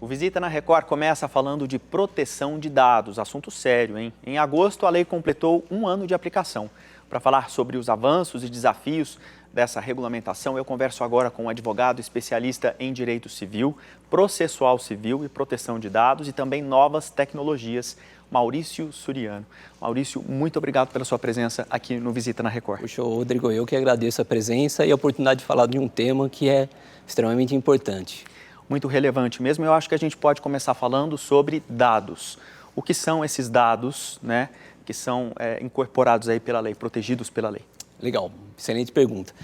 O Visita na Record começa falando de proteção de dados, assunto sério, hein? Em agosto, a lei completou 1 ano de aplicação. Para falar sobre os avanços e desafios dessa regulamentação, eu converso agora com um advogado especialista em direito civil, processual civil e proteção de dados e também novas tecnologias, Maurício Suriano. Maurício, muito obrigado pela sua presença aqui no Visita na Record. Puxa, Rodrigo, eu que agradeço a presença e a oportunidade de falar de um tema que é extremamente importante. Muito relevante mesmo. Eu acho que a gente pode começar falando sobre dados. O que são esses dados, né, que são incorporados aí pela lei, protegidos pela lei? Legal, excelente pergunta.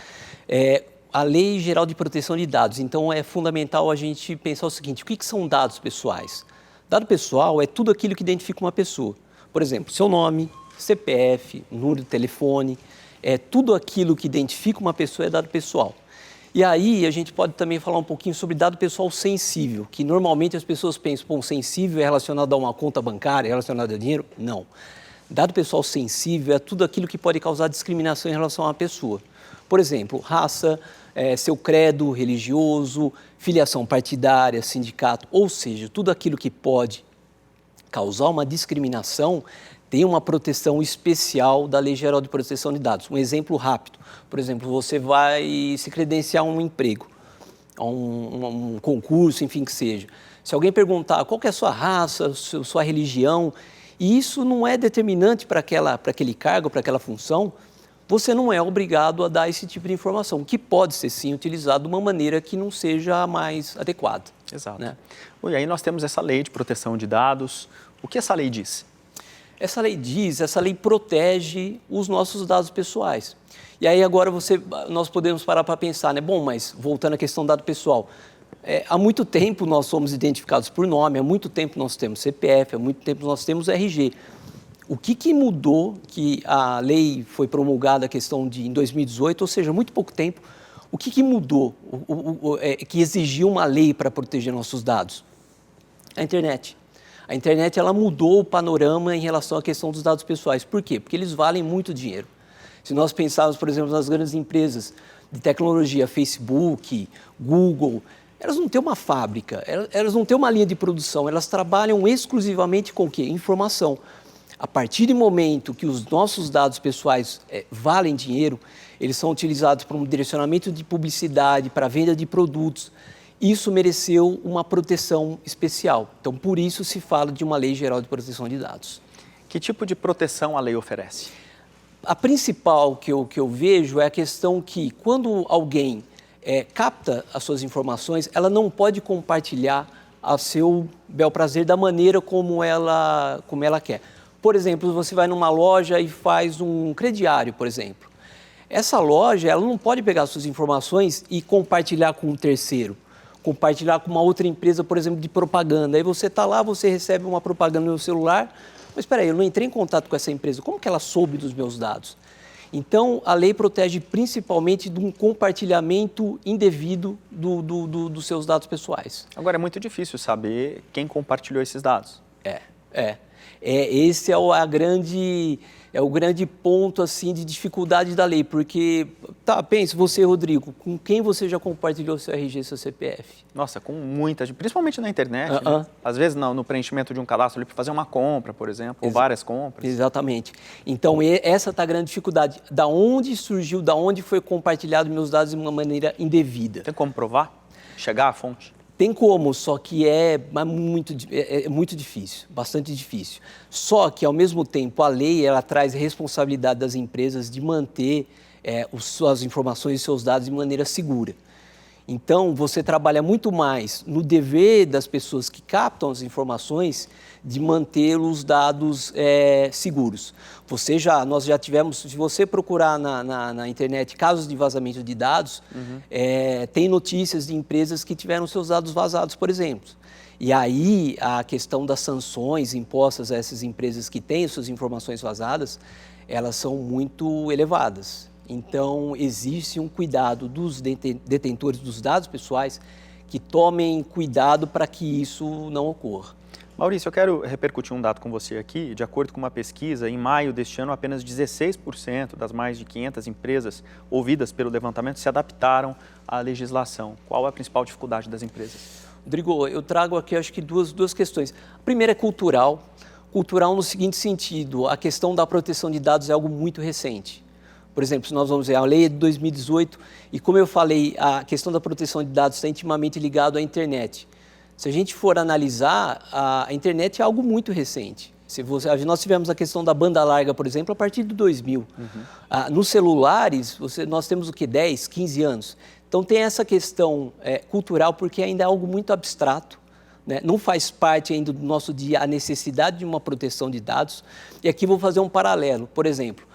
A Lei Geral de Proteção de Dados, então é fundamental a gente pensar o seguinte, o que são dados pessoais? Dado pessoal é tudo aquilo que identifica uma pessoa. Por exemplo, seu nome, CPF, número de telefone, tudo aquilo que identifica uma pessoa é dado pessoal. E aí a gente pode também falar um pouquinho sobre dado pessoal sensível, que normalmente as pessoas pensam, bom, sensível é relacionado a uma conta bancária, é relacionado a dinheiro? Não. Dado pessoal sensível é tudo aquilo que pode causar discriminação em relação a uma pessoa. Por exemplo, raça, seu credo religioso, filiação partidária, sindicato, ou seja, tudo aquilo que pode causar uma discriminação tem uma proteção especial da Lei Geral de Proteção de Dados. Um exemplo rápido, por exemplo, você vai se credenciar a um emprego, a um concurso, enfim que seja. Se alguém perguntar qual que é a sua raça, sua religião, e isso não é determinante para aquele cargo, para aquela função, você não é obrigado a dar esse tipo de informação, que pode ser sim utilizado de uma maneira que não seja a mais adequada. Exato. Né? E aí nós temos essa lei de proteção de dados. O que essa lei diz? Essa lei protege os nossos dados pessoais. E aí agora nós podemos parar para pensar, né? Bom, mas voltando à questão do dado pessoal, há muito tempo nós somos identificados por nome, há muito tempo nós temos CPF, há muito tempo nós temos RG. O que mudou que a lei foi promulgada em 2018, ou seja, muito pouco tempo, o que mudou que exigiu uma lei para proteger nossos dados? A internet. A internet ela mudou o panorama em relação à questão dos dados pessoais. Por quê? Porque eles valem muito dinheiro. Se nós pensarmos, por exemplo, nas grandes empresas de tecnologia, Facebook, Google, elas não têm uma fábrica, elas não têm uma linha de produção, elas trabalham exclusivamente com o quê? Informação. A partir do momento que os nossos dados pessoais valem dinheiro, eles são utilizados para um direcionamento de publicidade, para a venda de produtos. Isso mereceu uma proteção especial. Então, por isso se fala de uma Lei Geral de Proteção de Dados. Que tipo de proteção a lei oferece? A principal que eu vejo é a questão que, quando alguém capta as suas informações, ela não pode compartilhar a seu bel prazer da maneira como ela quer. Por exemplo, você vai numa loja e faz um crediário, por exemplo. Essa loja ela não pode pegar suas informações e compartilhar com um terceiro. Compartilhar com uma outra empresa, por exemplo, de propaganda. Aí você está lá, você recebe uma propaganda no celular, mas espera aí, eu não entrei em contato com essa empresa, como que ela soube dos meus dados? Então, a lei protege principalmente de um compartilhamento indevido dos seus dados pessoais. Agora, é muito difícil saber quem compartilhou esses dados. Esse é o grande ponto assim, de dificuldade da lei, porque, pense você, Rodrigo, com quem você já compartilhou seu RG e seu CPF? Nossa, com muita gente, principalmente na internet, né? Às vezes no preenchimento de um cadastro para fazer uma compra, por exemplo, ou várias compras. Exatamente. Então, essa está a grande dificuldade. Da onde surgiu, da onde foi compartilhado meus dados de uma maneira indevida? Tem como provar? Chegar à fonte? Tem como, só que é muito difícil, bastante difícil. Só que, ao mesmo tempo, a lei ela traz responsabilidade das empresas de manter suas informações e seus dados de maneira segura. Então, você trabalha muito mais no dever das pessoas que captam as informações de manter os dados seguros. Nós já tivemos, se você procurar na internet casos de vazamento de dados, tem notícias de empresas que tiveram seus dados vazados, por exemplo. E aí, a questão das sanções impostas a essas empresas que têm suas informações vazadas, elas são muito elevadas. Então, existe um cuidado dos detentores dos dados pessoais que tomem cuidado para que isso não ocorra. Maurício, eu quero repercutir um dado com você aqui. De acordo com uma pesquisa, em maio deste ano, apenas 16% das mais de 500 empresas ouvidas pelo levantamento se adaptaram à legislação. Qual é a principal dificuldade das empresas? Rodrigo, eu trago aqui acho que duas questões. A primeira é cultural. Cultural no seguinte sentido, a questão da proteção de dados é algo muito recente. Por exemplo, se nós vamos ver a lei é de 2018 e, como eu falei, a questão da proteção de dados está intimamente ligado à internet. Se a gente for analisar, a internet é algo muito recente. Nós tivemos a questão da banda larga, por exemplo, a partir de 2000. Nos celulares, nós temos o quê? 10, 15 anos. Então tem essa questão cultural, porque ainda é algo muito abstrato. Né? Não faz parte ainda do nosso dia a necessidade de uma proteção de dados. E aqui vou fazer um paralelo. Por exemplo,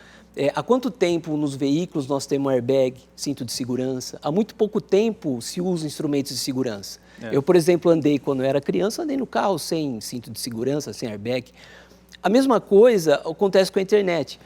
há quanto tempo nos veículos nós temos airbag, cinto de segurança? Há muito pouco tempo se usa instrumentos de segurança. Eu, por exemplo, quando eu era criança, andei no carro sem cinto de segurança, sem airbag. A mesma coisa acontece com a internet.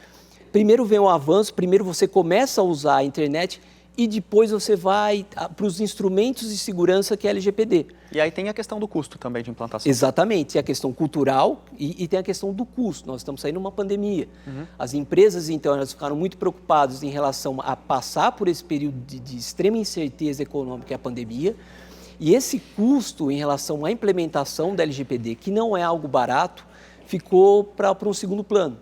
Primeiro vem o avanço, primeiro você começa a usar a internet e depois você vai para os instrumentos de segurança que é a LGPD. E aí tem a questão do custo também de implantação. Exatamente, tem a questão cultural e tem a questão do custo. Nós estamos saindo de uma pandemia. As empresas, então, elas ficaram muito preocupadas em relação a passar por esse período de extrema incerteza econômica que é a pandemia. E esse custo em relação à implementação da LGPD, que não é algo barato, ficou para um segundo plano.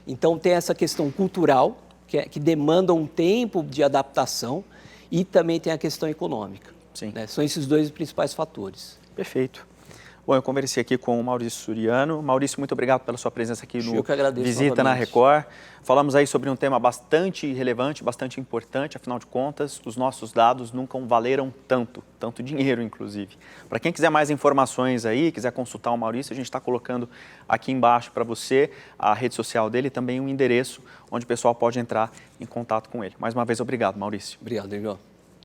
Então tem essa questão cultural, que demanda um tempo de adaptação, e também tem a questão econômica. Sim. Né? São esses dois principais fatores. Perfeito. Bom, eu conversei aqui com o Maurício Suriano. Maurício, muito obrigado pela sua presença aqui no Visita na Record. Falamos aí sobre um tema bastante relevante, bastante importante, afinal de contas, os nossos dados nunca valeram tanto dinheiro, inclusive. Para quem quiser mais informações aí, quiser consultar o Maurício, a gente está colocando aqui embaixo para você a rede social dele e também um endereço onde o pessoal pode entrar em contato com ele. Mais uma vez, obrigado, Maurício. Obrigado, Igor.